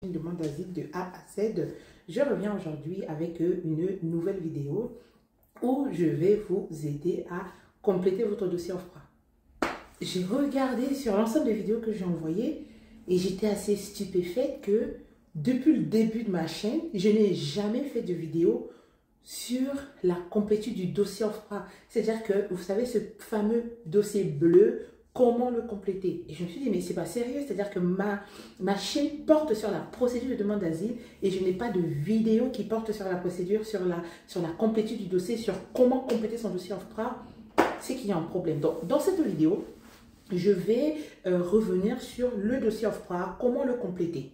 une demande d'asile de A à Z. Je reviens aujourd'hui avec une nouvelle vidéo où je vais vous aider à compléter votre dossier OFPRA. J'ai regardé sur l'ensemble des vidéos que j'ai envoyées et j'étais assez stupéfaite que depuis le début de ma chaîne, je n'ai jamais fait de vidéo sur la complétude du dossier OFPRA. C'est-à-dire que, vous savez, ce fameux dossier bleu, comment le compléter? Et je me suis dit, mais c'est pas sérieux. C'est-à-dire que ma chaîne porte sur la procédure de demande d'asile et je n'ai pas de vidéo qui porte sur la procédure, sur la complétude du dossier, sur comment compléter son dossier OFPRA. C'est qu'il y a un problème. Donc, dans cette vidéo, je vais revenir sur le dossier OFPRA, comment le compléter.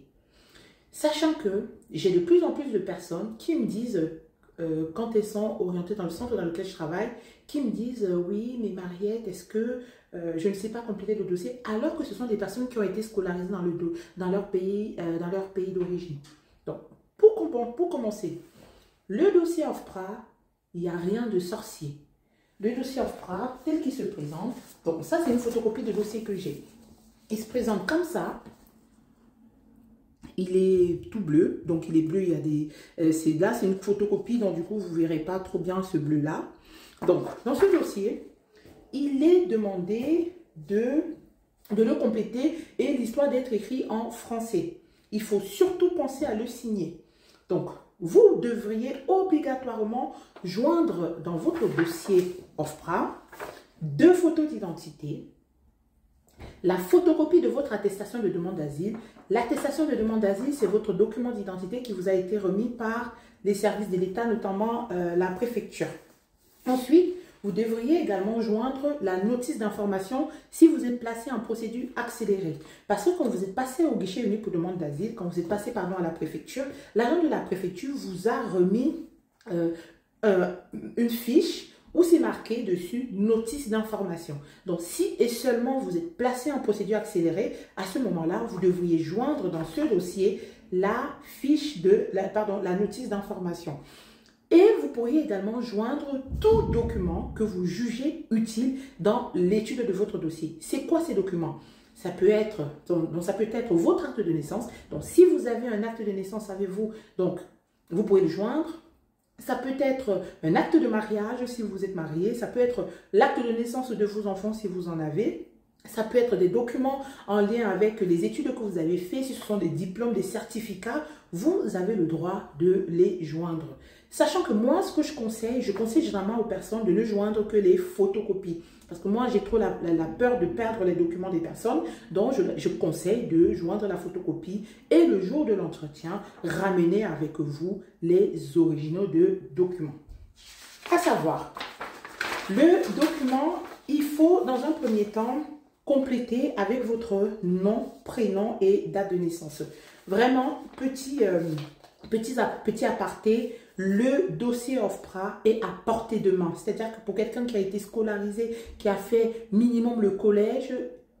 Sachant que j'ai de plus en plus de personnes qui me disent, quand elles sont orientées dans le centre dans lequel je travaille, qui me disent oui, mais Mariette, est-ce que je ne sais pas compléter le dossier, alors que ce sont des personnes qui ont été scolarisées dans leur pays d'origine. Donc, pour commencer, le dossier OFPRA, il n'y a rien de sorcier. Le dossier OFPRA, tel qu'il se présente, donc ça c'est une photocopie de dossier que j'ai. Il se présente comme ça. Il est tout bleu, donc il est bleu, il y a des... là, c'est une photocopie, donc du coup, vous ne verrez pas trop bien ce bleu-là. Donc, dans ce dossier, il est demandé de le compléter et l'histoire d'être écrit en français. Il faut surtout penser à le signer. Donc, vous devriez obligatoirement joindre dans votre dossier OFPRA 2 photos d'identité, la photocopie de votre attestation de demande d'asile. L'attestation de demande d'asile, c'est votre document d'identité qui vous a été remis par les services de l'État, notamment la préfecture. Ensuite, vous devriez également joindre la notice d'information si vous êtes placé en procédure accélérée. Parce que quand vous êtes passé au guichet unique pour demande d'asile, quand vous êtes passé à la préfecture, l'agent de la préfecture vous a remis une fiche où c'est marqué dessus notice d'information. Donc, si et seulement vous êtes placé en procédure accélérée, à ce moment-là, vous devriez joindre dans ce dossier la fiche de la notice d'information. Et vous pourriez également joindre tout document que vous jugez utile dans l'étude de votre dossier. C'est quoi ces documents? Ça peut être, ça peut être votre acte de naissance. Donc, si vous avez un acte de naissance avec vous, donc vous pouvez le joindre. Ça peut être un acte de mariage si vous êtes marié. Ça peut être l'acte de naissance de vos enfants si vous en avez. Ça peut être des documents en lien avec les études que vous avez faites. Si ce sont des diplômes, des certificats, vous avez le droit de les joindre. Sachant que moi, ce que je conseille généralement aux personnes de ne joindre que les photocopies. Parce que moi, j'ai trop la peur de perdre les documents des personnes. Donc, je conseille de joindre la photocopie et le jour de l'entretien, ramener avec vous les originaux de documents. À savoir, le document, il faut dans un premier temps compléter avec votre nom, prénom et date de naissance. Vraiment, petit aparté, le dossier OFPRA est à portée de main. C'est-à-dire que pour quelqu'un qui a été scolarisé, qui a fait minimum le collège,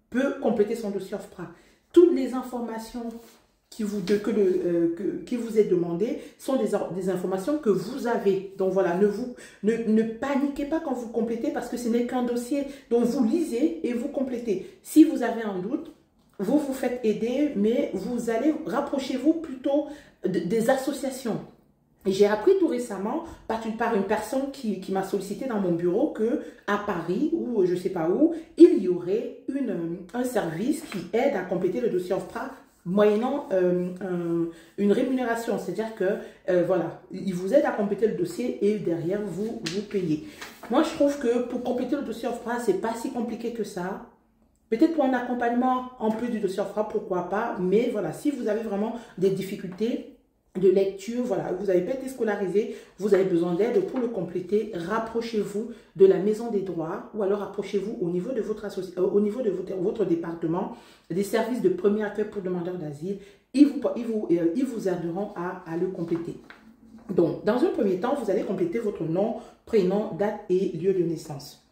peut compléter son dossier OFPRA. Toutes les informations qui vous est demandé sont des informations que vous avez. Donc voilà, ne paniquez pas quand vous complétez parce que ce n'est qu'un dossier. Donc vous lisez et vous complétez. Si vous avez un doute, vous vous faites aider, mais vous allez, rapprochez-vous plutôt des associations. J'ai appris tout récemment par une personne qui m'a sollicité dans mon bureau qu'à Paris ou je ne sais pas où, il y aurait un service qui aide à compléter le dossier OFPRA moyennant une rémunération. C'est-à-dire que voilà, il vous aide à compléter le dossier et derrière vous payez. Moi, je trouve que pour compléter le dossier OFPRA, ce n'est pas si compliqué que ça. Peut-être pour un accompagnement en plus du dossier OFPRA, pourquoi pas. Mais voilà, si vous avez vraiment des difficultés de lecture, voilà, vous n'avez pas été scolarisé, vous avez besoin d'aide pour le compléter, rapprochez-vous de la maison des droits ou alors rapprochez-vous au niveau de votre département, des services de premier accueil pour demandeurs d'asile. Ils vous aideront à le compléter. Donc, dans un premier temps, vous allez compléter votre nom, prénom, date et lieu de naissance.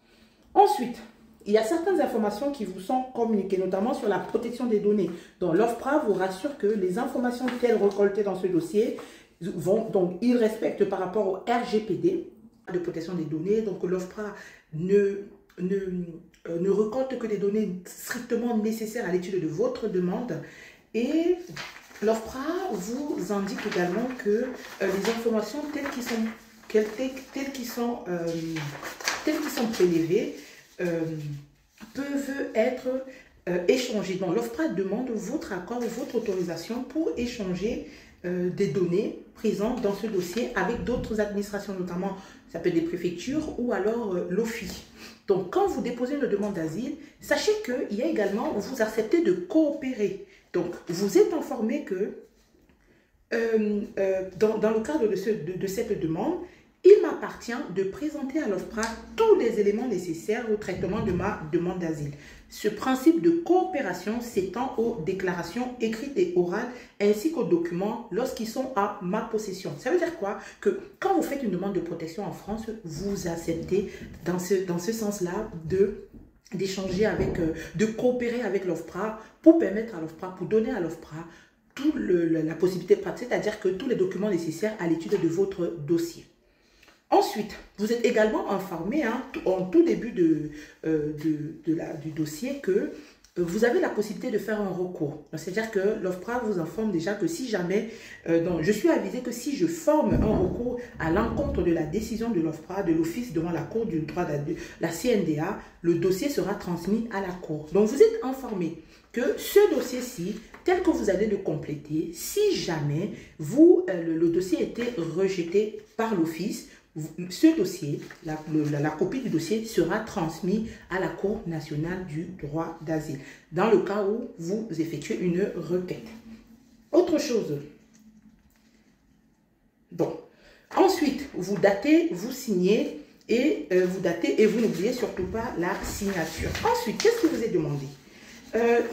Ensuite, il y a certaines informations qui vous sont communiquées, notamment sur la protection des données. Donc, l'OFPRA vous rassure que les informations telles récoltées dans ce dossier ils respectent par rapport au RGPD de protection des données. Donc, l'OFPRA ne récolte que les données strictement nécessaires à l'étude de votre demande. Et L'OFPRA vous indique également que les informations telles qu'ils sont prélevées peuvent être échangées. Donc l'OFPRA demande votre accord, votre autorisation pour échanger des données présentes dans ce dossier avec d'autres administrations, notamment ça peut être des préfectures ou alors l'OFII. Donc quand vous déposez une demande d'asile, sachez qu'il y a également, vous acceptez de coopérer. Donc vous êtes informé que dans le cadre de cette demande, il m'appartient de présenter à l'OFPRA tous les éléments nécessaires au traitement de ma demande d'asile. Ce principe de coopération s'étend aux déclarations écrites et orales ainsi qu'aux documents lorsqu'ils sont à ma possession. Ça veut dire quoi? Que quand vous faites une demande de protection en France, vous acceptez dans ce sens-là d'échanger de coopérer avec l'OFPRA pour permettre à l'OFPRA, pour donner à l'OFPRA toute la possibilité pratique, c'est-à-dire que tous les documents nécessaires à l'étude de votre dossier. Ensuite, vous êtes également informé en tout début du dossier que vous avez la possibilité de faire un recours. C'est-à-dire que l'OFPRA vous informe déjà que si jamais, je suis avisé que si je forme un recours à l'encontre de la décision de l'OFPRA, de l'Office devant la Cour du droit de la CNDA, le dossier sera transmis à la Cour. Donc vous êtes informé que ce dossier-ci, tel que vous allez le compléter, si jamais le dossier était rejeté par l'Office, ce dossier, la copie du dossier sera transmise à la Cour nationale du droit d'asile, dans le cas où vous effectuez une requête. Autre chose. Donc, ensuite, vous datez, vous signez et vous n'oubliez surtout pas la signature. Ensuite, qu'est-ce qui vous est demandé?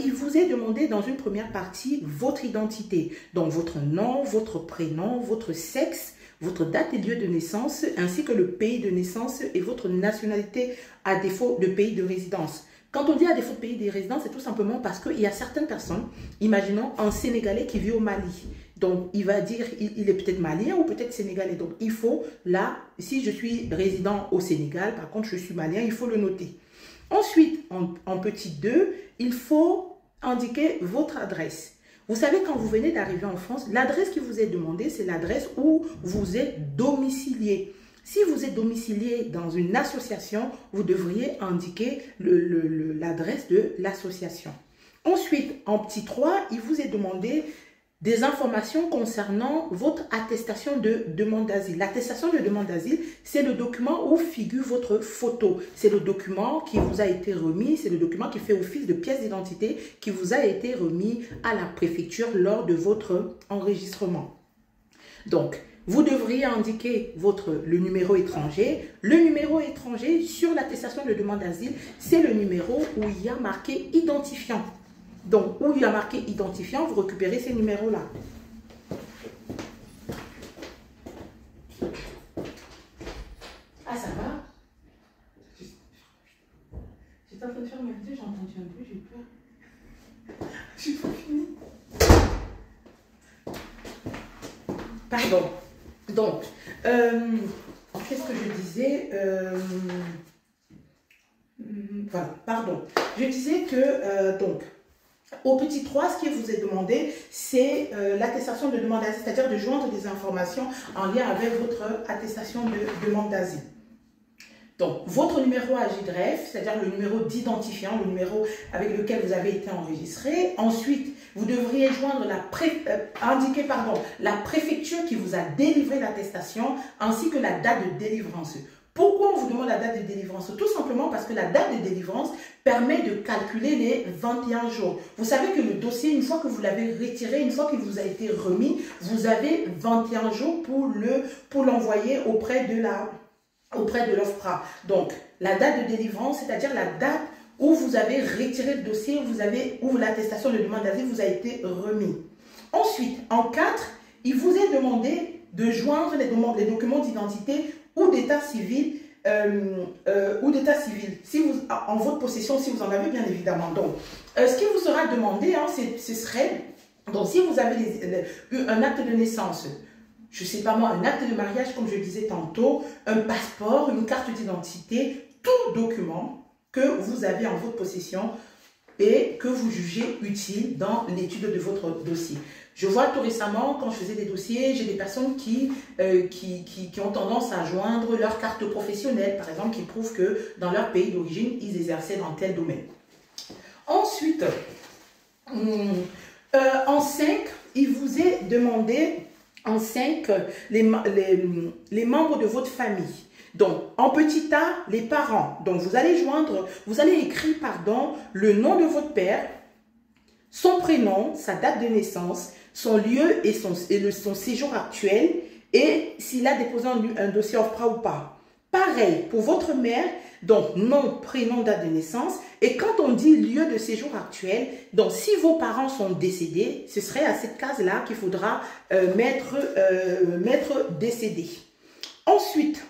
Il vous est demandé dans une première partie votre identité, donc votre nom, votre prénom, votre sexe, votre date et lieu de naissance, ainsi que le pays de naissance et votre nationalité à défaut de pays de résidence. Quand on dit à défaut de pays de résidence, c'est tout simplement parce qu'il y a certaines personnes, imaginons un Sénégalais qui vit au Mali. Donc, il va dire, il est peut-être malien ou peut-être sénégalais. Donc, il faut, là, si je suis résident au Sénégal, par contre, je suis malien, il faut le noter. Ensuite, en petit 2, il faut indiquer votre adresse. Vous savez, quand vous venez d'arriver en France, l'adresse qui vous est demandée, c'est l'adresse où vous êtes domicilié. Si vous êtes domicilié dans une association, vous devriez indiquer l'adresse de l'association. Ensuite, en petit 3, il vous est demandé des informations concernant votre attestation de demande d'asile. L'attestation de demande d'asile, c'est le document où figure votre photo. C'est le document qui vous a été remis, c'est le document qui fait office de pièce d'identité qui vous a été remis à la préfecture lors de votre enregistrement. Donc, vous devriez indiquer le numéro étranger. Le numéro étranger sur l'attestation de demande d'asile, c'est le numéro où il y a marqué identifiant. Donc, où il y a marqué identifiant, vous récupérez ces numéros-là. Ah, ça va? J'étais en train de faire ma vidéo, j'ai entendu un bruit, j'ai peur. Je suis pas finie. Pardon. Donc, qu'est-ce que je disais? Voilà, pardon. Je disais que, donc, au petit 3, ce qui vous est demandé, c'est l'attestation de demande d'asile, c'est-à-dire de joindre des informations en lien avec votre attestation de demande d'asile. Donc, votre numéro AGIDREF, c'est-à-dire le numéro d'identifiant, le numéro avec lequel vous avez été enregistré. Ensuite, vous devriez joindre indiquer la préfecture qui vous a délivré l'attestation ainsi que la date de délivrance. Pourquoi on vous demande la date de délivrance? Tout simplement parce que la date de délivrance permet de calculer les 21 jours. Vous savez que le dossier, une fois que vous l'avez retiré, une fois qu'il vous a été remis, vous avez 21 jours pour l'envoyer auprès de l'OFPRA. Donc, la date de délivrance, c'est-à-dire la date où vous avez retiré le dossier, où l'attestation de demande d'asile vous a été remis. Ensuite, en 4, il vous est demandé de joindre les documents d'identité ou d'état civil, si vous, en votre possession, si vous en avez bien évidemment. Donc, ce qui vous sera demandé, ce serait, donc si vous avez un acte de naissance, je ne sais pas moi, un acte de mariage, comme je disais tantôt, un passeport, une carte d'identité, tout document que vous avez en votre possession et que vous jugez utile dans l'étude de votre dossier. Je vois tout récemment, quand je faisais des dossiers, j'ai des personnes qui ont tendance à joindre leur carte professionnelle, par exemple, qui prouvent que dans leur pays d'origine, ils exerçaient dans tel domaine. Ensuite, en 5, il vous est demandé, en 5, les membres de votre famille. Donc, en petit a, les parents. Donc, vous allez écrire, le nom de votre père, son prénom, sa date de naissance, son lieu et son séjour actuel, et s'il a déposé un dossier OFPRA ou pas. Pareil, pour votre mère, donc nom, prénom, date de naissance, et quand on dit lieu de séjour actuel, donc si vos parents sont décédés, ce serait à cette case-là qu'il faudra mettre décédé. Ensuite,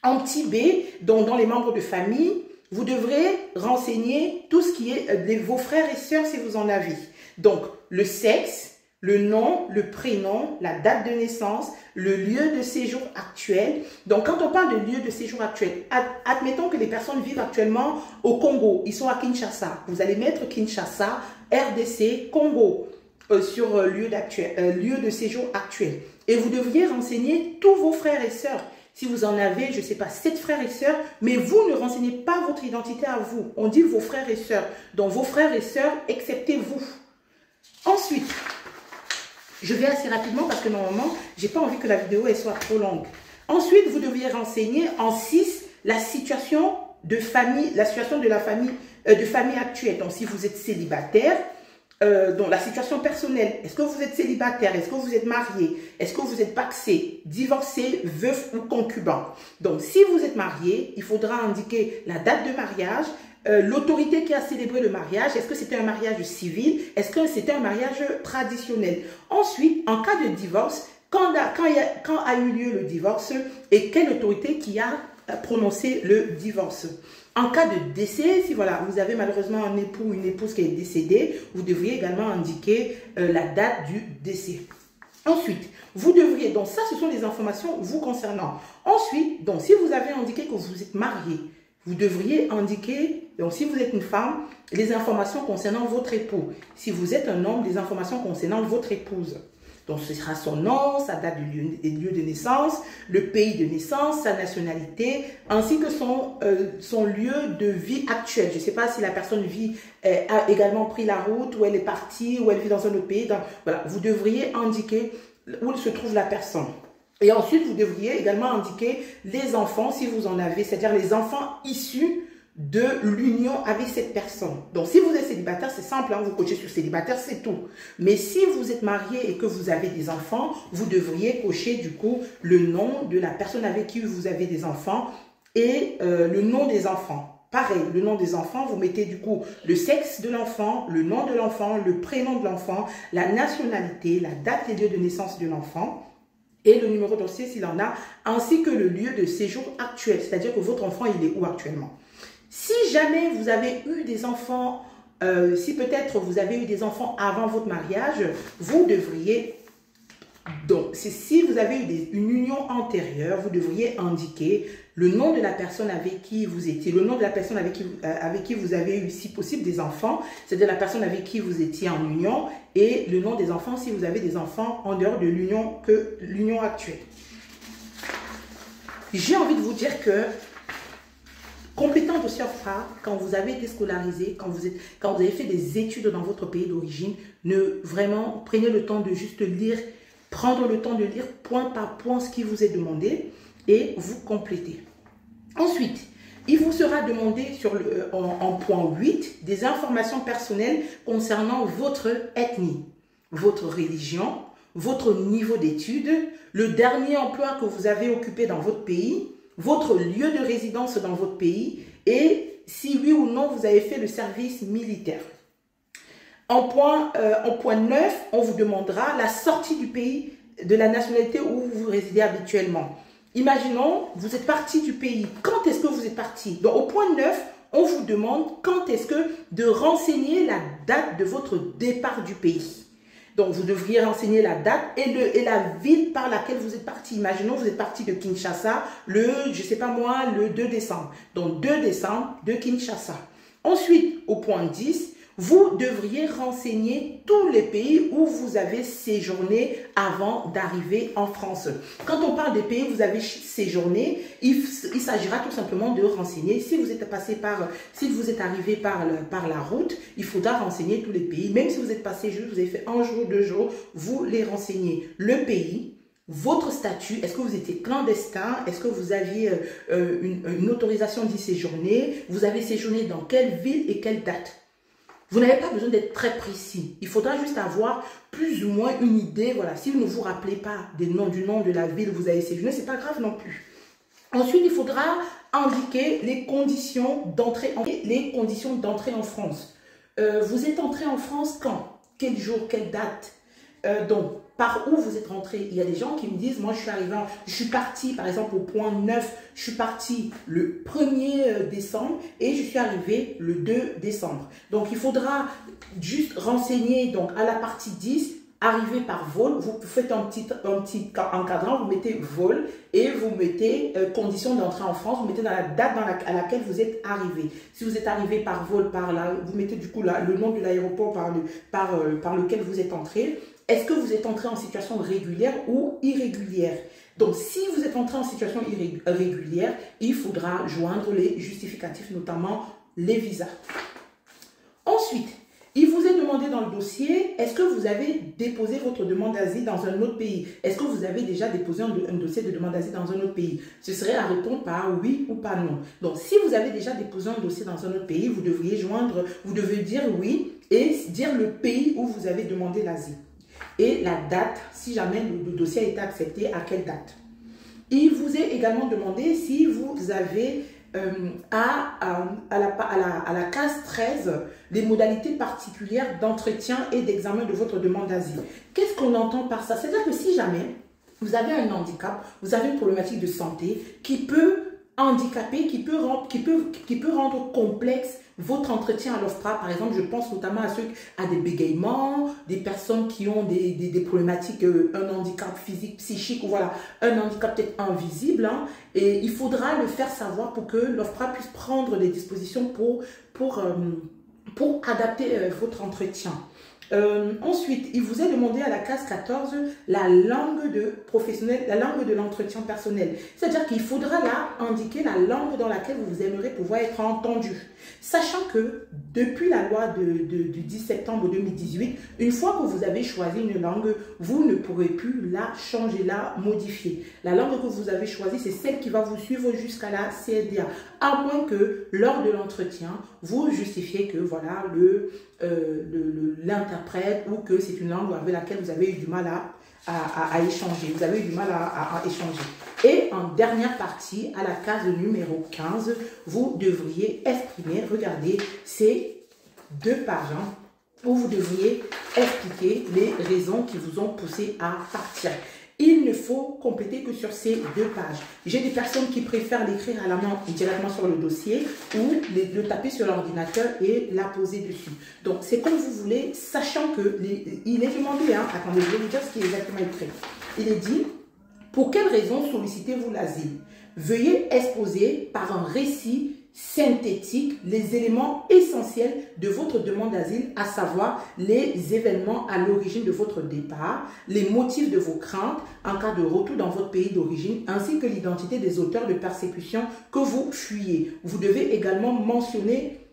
en petit b, donc dans les membres de famille, vous devrez renseigner tout ce qui est de vos frères et sœurs si vous en avez. Donc, le sexe, le nom, le prénom, la date de naissance, le lieu de séjour actuel. Donc, quand on parle de lieu de séjour actuel, admettons que les personnes vivent actuellement au Congo. Ils sont à Kinshasa. Vous allez mettre Kinshasa, RDC, Congo sur lieu de séjour actuel. Et vous devriez renseigner tous vos frères et sœurs. Si vous en avez, je ne sais pas, 7 frères et sœurs, mais vous ne renseignez pas votre identité à vous. On dit vos frères et sœurs. Donc, vos frères et sœurs, excepté vous. Ensuite, je vais assez rapidement parce que normalement, je n'ai pas envie que la vidéo elle soit trop longue. Ensuite, vous devriez renseigner en 6 la situation de famille, de famille actuelle. Donc, si vous êtes célibataire, donc la situation personnelle, est-ce que vous êtes célibataire, est-ce que vous êtes marié, est-ce que vous êtes pacsé, divorcé, veuf ou concubin. Donc si vous êtes marié, il faudra indiquer la date de mariage, l'autorité qui a célébré le mariage, est-ce que c'était un mariage civil, est-ce que c'était un mariage traditionnel. Ensuite, en cas de divorce, quand a eu lieu le divorce et quelle autorité qui a prononcé le divorce. En cas de décès, si voilà, vous avez malheureusement un époux ou une épouse qui est décédée, vous devriez également indiquer la date du décès. Ensuite, vous devriez, donc ça ce sont les informations vous concernant. Ensuite, donc si vous avez indiqué que vous êtes marié, vous devriez indiquer, donc si vous êtes une femme, les informations concernant votre époux. Si vous êtes un homme, les informations concernant votre épouse. Donc, ce sera son nom, sa date de lieu de naissance, le pays de naissance, sa nationalité, ainsi que son lieu de vie actuel. Je ne sais pas si la personne a également pris la route, ou elle est partie, ou elle vit dans un autre pays. Donc, voilà, vous devriez indiquer où se trouve la personne. Et ensuite, vous devriez également indiquer les enfants, si vous en avez, c'est-à-dire les enfants issus de l'union avec cette personne. Donc, si vous êtes célibataire, c'est simple, hein, vous cochez sur célibataire, c'est tout. Mais si vous êtes marié et que vous avez des enfants, vous devriez cocher du coup le nom de la personne avec qui vous avez des enfants et le nom des enfants. Pareil, le nom des enfants, vous mettez du coup le sexe de l'enfant, le nom de l'enfant, le prénom de l'enfant, la nationalité, la date et lieu de naissance de l'enfant et le numéro de dossier s'il en a, ainsi que le lieu de séjour actuel, c'est-à-dire que votre enfant, il est où actuellement. Si jamais vous avez eu des enfants, si peut-être vous avez eu des enfants avant votre mariage, vous devriez, donc si vous avez eu une union antérieure, vous devriez indiquer le nom de la personne avec qui vous étiez, le nom de la personne avec qui vous avez eu, si possible, des enfants, c'est-à-dire la personne avec qui vous étiez en union, et le nom des enfants si vous avez des enfants en dehors de l'union actuelle. J'ai envie de vous dire que complétant un dossier OFPRA, quand vous avez été scolarisé, quand vous avez fait des études dans votre pays d'origine, vraiment prenez le temps de juste lire, prendre le temps de lire point par point ce qui vous est demandé et vous complétez. Ensuite, il vous sera demandé en point 8 des informations personnelles concernant votre ethnie, votre religion, votre niveau d'études, le dernier emploi que vous avez occupé dans votre pays, votre lieu de résidence dans votre pays et si oui ou non vous avez fait le service militaire. En point 9, on vous demandera la sortie du pays de la nationalité où vous résidez habituellement. Imaginons, vous êtes parti du pays. Quand est-ce que vous êtes parti? Donc au point 9, on vous demande quand est-ce que de renseigner la date de votre départ du pays. Donc, vous devriez renseigner la date et la ville par laquelle vous êtes parti. Imaginons, vous êtes parti de Kinshasa je ne sais pas moi, le 2 décembre. Donc, 2 décembre de Kinshasa. Ensuite, au point 10, vous devriez renseigner tous les pays où vous avez séjourné avant d'arriver en France. Quand on parle des pays où vous avez séjourné, il s'agira tout simplement de renseigner. Si vous êtes arrivé par la route, il faudra renseigner tous les pays. Même si vous êtes passé juste, vous avez fait un jour, 2 jours, vous les renseignez. Le pays, votre statut, est-ce que vous étiez clandestin? Est-ce que vous aviez une autorisation d'y séjourner? Vous avez séjourné dans quelle ville et quelle date? Vous n'avez pas besoin d'être très précis. Il faudra juste avoir plus ou moins une idée. Voilà, si vous ne vous rappelez pas du nom de la ville où vous avez séjourné, ce n'est pas grave non plus. Ensuite, il faudra indiquer les conditions d'entrée en France. Vous êtes entré en France quand? Quel jour? Quelle date? Donc, par où vous êtes rentré? Il y a des gens qui me disent, moi je suis parti par exemple au point 9, je suis parti le 1er décembre et je suis arrivé le 2 décembre. Donc, il faudra juste renseigner donc à la partie 10, arriver par vol, vous faites un petit encadrant, vous mettez vol et vous mettez condition d'entrée en France, vous mettez dans la date à laquelle vous êtes arrivé. Si vous êtes arrivé par vol, vous mettez du coup le nom de l'aéroport par lequel vous êtes entré. Est-ce que vous êtes entré en situation régulière ou irrégulière? Donc, si vous êtes entré en situation irrégulière, il faudra joindre les justificatifs, notamment les visas. Ensuite, il vous est demandé dans le dossier, est-ce que vous avez déposé votre demande d'asile dans un autre pays? Est-ce que vous avez déjà déposé un dossier de demande d'asile dans un autre pays? Ce serait à répondre par oui ou par non. Donc, si vous avez déjà déposé un dossier dans un autre pays, vous devez dire oui et dire le pays où vous avez demandé l'asile. Et la date, si jamais le dossier a été accepté, à quelle date. Il vous est également demandé si vous avez à la case 13 les modalités particulières d'entretien et d'examen de votre demande d'asile. Qu'est-ce qu'on entend par ça? C'est-à-dire que si jamais vous avez un handicap, vous avez une problématique de santé qui peut handicaper, qui peut rendre complexe votre entretien à l'OFPRA. Par exemple, je pense notamment à des bégaiements, des personnes qui ont des problématiques, un handicap physique, psychique, ou voilà, un handicap peut-être invisible. Hein, et il faudra le faire savoir pour que l'OFPRA puisse prendre des dispositions pour adapter votre entretien. Ensuite, il vous est demandé à la case 14 la langue de l'entretien personnel. C'est-à-dire qu'il faudra là indiquer la langue dans laquelle vous aimeriez pouvoir être entendu. Sachant que depuis la loi du 10 septembre 2018, une fois que vous avez choisi une langue, vous ne pourrez plus la changer, la modifier. La langue que vous avez choisie, c'est celle qui va vous suivre jusqu'à la CNDA. À moins que lors de l'entretien, vous justifiez que voilà l'interprète ou que c'est une langue avec laquelle vous avez eu du mal à échanger. Vous avez eu du mal à échanger. Et en dernière partie, à la case numéro 15, vous devriez exprimer, regardez, ces 2 pages hein, où vous devriez expliquer les raisons qui vous ont poussé à partir. Il ne faut compléter que sur ces 2 pages. J'ai des personnes qui préfèrent l'écrire à la main directement sur le dossier ou le taper sur l'ordinateur et la poser dessus. Donc, c'est comme vous voulez, sachant que il est demandé, hein, attendez, je vais vous dire ce qui est exactement écrit. Il est dit, pour quelle raison sollicitez-vous l'asile? Veuillez exposer par un récit synthétique les éléments essentiels de votre demande d'asile, à savoir les événements à l'origine de votre départ, les motifs de vos craintes en cas de retour dans votre pays d'origine, ainsi que l'identité des auteurs de persécution que vous fuyez. Vous devez également mentionner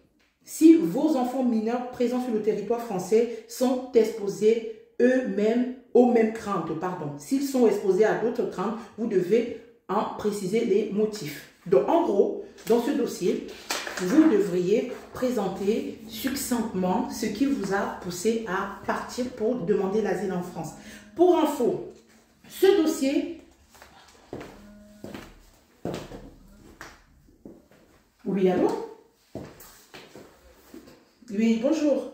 si vos enfants mineurs présents sur le territoire français sont exposés eux-mêmes aux mêmes craintes. S'ils sont exposés à d'autres craintes, vous devez en préciser les motifs. Donc, en gros, dans ce dossier, vous devriez présenter succinctement ce qui vous a poussé à partir pour demander l'asile en France. Pour info, ce dossier... Oui, allô? Oui, bonjour.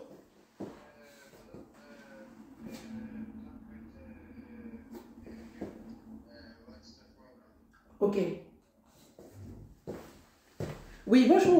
Ok. Oui, bonjour.